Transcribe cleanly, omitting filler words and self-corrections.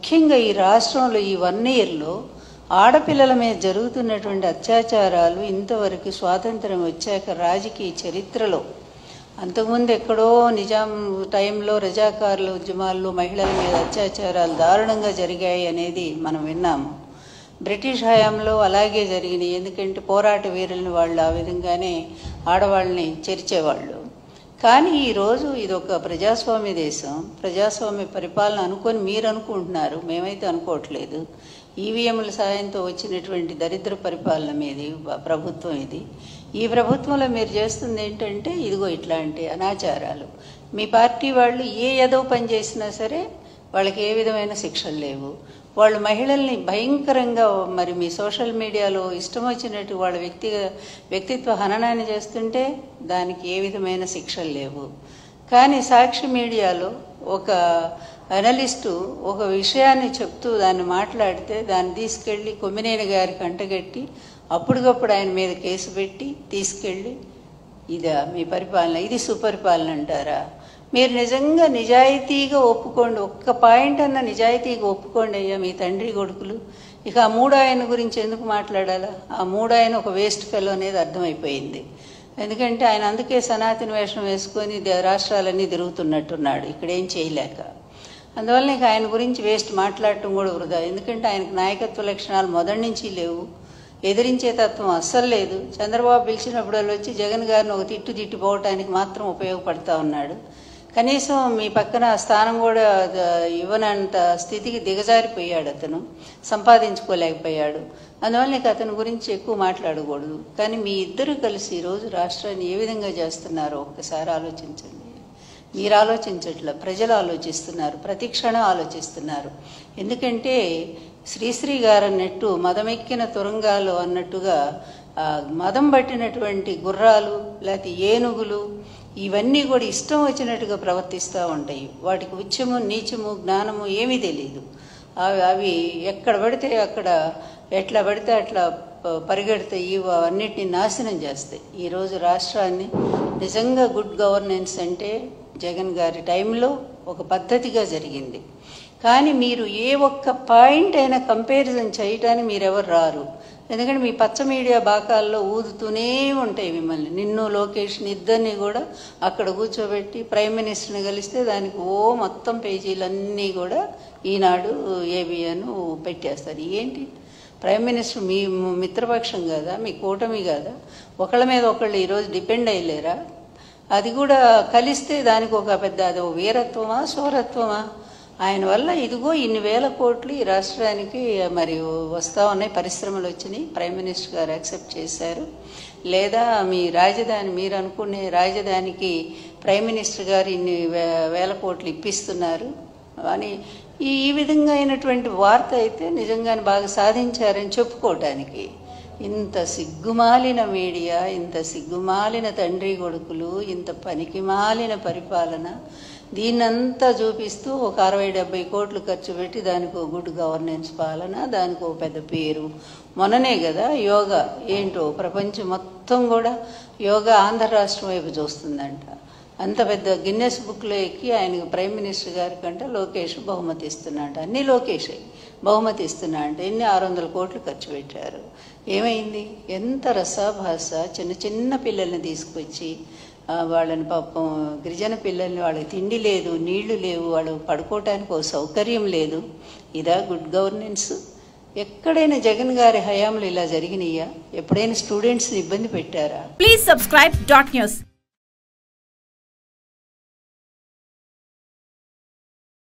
ముఖ్యంగా ఈ రాష్ట్రంలో ఈ 1 ఇయర్లో ఆడపిల్లల మీద జరుగుతున్నటువంటి అత్యాచారాలు ఇంతవరకు స్వాతంత్రం వచ్చాక రాజకీయ చరిత్రలో, అంతకుముందు ఎక్కడో నిజాం టైంలో రజాకారుల ఉద్యమాల్లో మహిళల మీద అత్యాచారాలు దారుణంగా జరిగాయి అనేది మనం విన్నాము. బ్రిటిష్ హయాంలో అలాగే జరిగినాయి. ఎందుకంటే పోరాట వీరులను వాళ్ళు ఆ విధంగానే ఆడవాళ్ళని చేర్చేవాళ్ళు. కానీ ఈరోజు ఇది ఒక ప్రజాస్వామ్య దేశం, ప్రజాస్వామ్య పరిపాలన అనుకొని మీరు అనుకుంటున్నారు, మేమైతే అనుకోవట్లేదు. ఈవీఎంల సాయంతో వచ్చినటువంటి దరిద్ర పరిపాలన మీది ప్రభుత్వం ఇది. ఈ ప్రభుత్వంలో మీరు చేస్తుంది ఏంటంటే ఇదిగో ఇట్లాంటి అనాచారాలు. మీ పార్టీ వాళ్ళు ఏ ఏదో పని చేసినా సరే వాళ్ళకి ఏ విధమైన శిక్షలు లేవు. వాళ్ళు మహిళల్ని భయంకరంగా మరి మీ సోషల్ మీడియాలో ఇష్టం వచ్చినట్టు వాళ్ళ వ్యక్తిత్వ హననాన్ని చేస్తుంటే దానికి ఏ విధమైన శిక్షలు లేవు. కానీ సాక్షి మీడియాలో ఒక అనలిస్టు ఒక విషయాన్ని చెప్తూ దాన్ని మాట్లాడితే దాన్ని తీసుకెళ్ళి కొమ్మినేని గారికి అంటగట్టి అప్పటికప్పుడు ఆయన మీద కేసు పెట్టి తీసుకెళ్ళి ఇదా మీ పరిపాలన, ఇది సుపరిపాలన అంటారా? మీరు నిజంగా నిజాయితీగా ఒప్పుకోండి, ఒక్క పాయింట్ అన్న నిజాయితీగా ఒప్పుకోండి అయ్యా మీ తండ్రి కొడుకులు. ఇక ఆ 3 ఆయన గురించి ఎందుకు మాట్లాడాలా? ఆ 3 ఆయన ఒక వేస్ట్ ఫెలో అనేది అర్థమైపోయింది. ఎందుకంటే ఆయన అందుకే సనాతన వేషం వేసుకొని రాష్ట్రాలన్నీ తిరుగుతున్నట్టున్నాడు ఇక్కడేం చేయలేక. అందువల్ల ఇక ఆయన గురించి వేస్ట్ మాట్లాడటం కూడా వృధా. ఎందుకంటే ఆయనకు నాయకత్వ లక్షణాలు మొదటి నుంచి లేవు, ఎదిరించే తత్వం అస్సలు లేదు. చంద్రబాబు పిలిచినప్పుడు వచ్చి జగన్ గారిని ఒక తిట్టిపోవటానికి మాత్రం ఉపయోగపడతా ఉన్నాడు. కనీసం మీ పక్కన స్థానం కూడా ఇవ్వనంత స్థితికి దిగజారిపోయాడు, అతను సంపాదించుకోలేకపోయాడు. అందువల్ల నీకు అతని గురించి ఎక్కువ మాట్లాడకూడదు. కానీ మీ ఇద్దరు కలిసి ఈరోజు రాష్ట్రాన్ని ఏ విధంగా చేస్తున్నారో ఒక్కసారి ఆలోచించండి. మీరు ఆలోచించట్ల, ప్రజలు ఆలోచిస్తున్నారు, ప్రతి క్షణం ఆలోచిస్తున్నారు. ఎందుకంటే శ్రీశ్రీ గారు అన్నట్టు మదమెక్కిన తురంగాలు అన్నట్టుగా మదం పట్టినటువంటి గుర్రాలు లేకపోతే ఏనుగులు ఇవన్నీ కూడా ఇష్టం వచ్చినట్టుగా ప్రవర్తిస్తూ ఉంటాయి. వాటికి ఉచ్చము నీచము జ్ఞానము ఏమీ తెలియదు. అవి ఎక్కడ పడితే అక్కడ ఎట్లా పడితే అట్లా పరిగెడతాయి, అన్నిటిని నాశనం చేస్తాయి. ఈరోజు రాష్ట్రాన్ని నిజంగా గుడ్ గవర్నెన్స్ అంటే జగన్ గారి టైంలో ఒక పద్ధతిగా జరిగింది. కానీ మీరు ఏ ఒక్క పాయింట్ అయినా కంపారిజన్ చేయటానికి మీరెవరు రారు. ఎందుకంటే మీ పచ్చ మీడియా బాకాల్లో ఊదుతూనే ఉంటాయి మిమ్మల్ని. నిన్ను లోకేష్ని ఇద్దరిని కూడా అక్కడ కూర్చోబెట్టి ప్రైమ్ మినిస్టర్ని కలిస్తే దానికి మొత్తం పేజీలన్నీ కూడా ఈనాడు ఏబిఎన్ పెట్టేస్తారు. ఏంటి ప్రైమ్ మినిస్టర్ మీ మిత్రపక్షం కదా, మీ కూటమి కదా, ఒకళ్ళ మీద ఒకళ్ళు ఈరోజు డిపెండ్ అయ్యలేరా? అది కూడా కలిస్తే దానికి ఒక పెద్ద అది వీరత్వమా శౌరత్వమా? ఆయన వల్ల ఇదిగో ఇన్ని వేల కోట్లు ఈ రాష్ట్రానికి మరి వస్తూ ఉన్నాయి, పరిశ్రమలు వచ్చినాయి, ప్రైమ్ మినిస్టర్ గారు యాక్సెప్ట్ చేశారు. లేదా మీ రాజధాని, మీరు అనుకునే రాజధానికి ప్రైమ్ మినిస్టర్ గారు ఇన్ని వేల కోట్లు ఇప్పిస్తున్నారు అని ఈ విధంగా అయినటువంటి వార్త అయితే నిజంగానే బాగా సాధించారని చెప్పుకోవటానికి. ఇంత సిగ్గుమాలిన మీడియా, ఇంత సిగ్గుమాలిన తండ్రి కొడుకులు, ఇంత పనికిమాలిన పరిపాలన, దీన్నంతా చూపిస్తూ ఒక 60-70 కోట్లు ఖర్చు పెట్టి దానికి ఒక గుడ్ గవర్నెన్స్ పాలన, దానికి ఒక పెద్ద పేరు. మొన్ననే కదా యోగా ఏంటో ప్రపంచం మొత్తం కూడా యోగా ఆంధ్ర రాష్ట్రం వైపు చూస్తుందంట. అంత పెద్ద గిన్నెస్ బుక్లో ఎక్కి ఆయనకు ప్రైమ్ మినిస్టర్ గారి కంటే లోకేష్ బహుమతి ఇస్తున్నాడు. అన్నీ లోకేషే బహుమతి ఇస్తున్నా అంటే ఎన్ని 600 కోట్లు ఖర్చు పెట్టారు. ఏమైంది? ఎంత రసాభాస. చిన్న పిల్లల్ని తీసుకొచ్చి వాళ్ళని పాపం గిరిజన పిల్లల్ని, వాళ్ళకి తిండి లేదు, నీళ్లు లేవు, వాళ్ళు పడుకోవటానికి ఒక సౌకర్యం లేదు. ఇదా గుడ్ గవర్నెన్స్? ఎక్కడైనా జగన్ గారి హయాంలో ఇలా జరిగినాయా? ఎప్పుడైనా స్టూడెంట్స్ని ఇబ్బంది పెట్టారా? Please subscribe .news.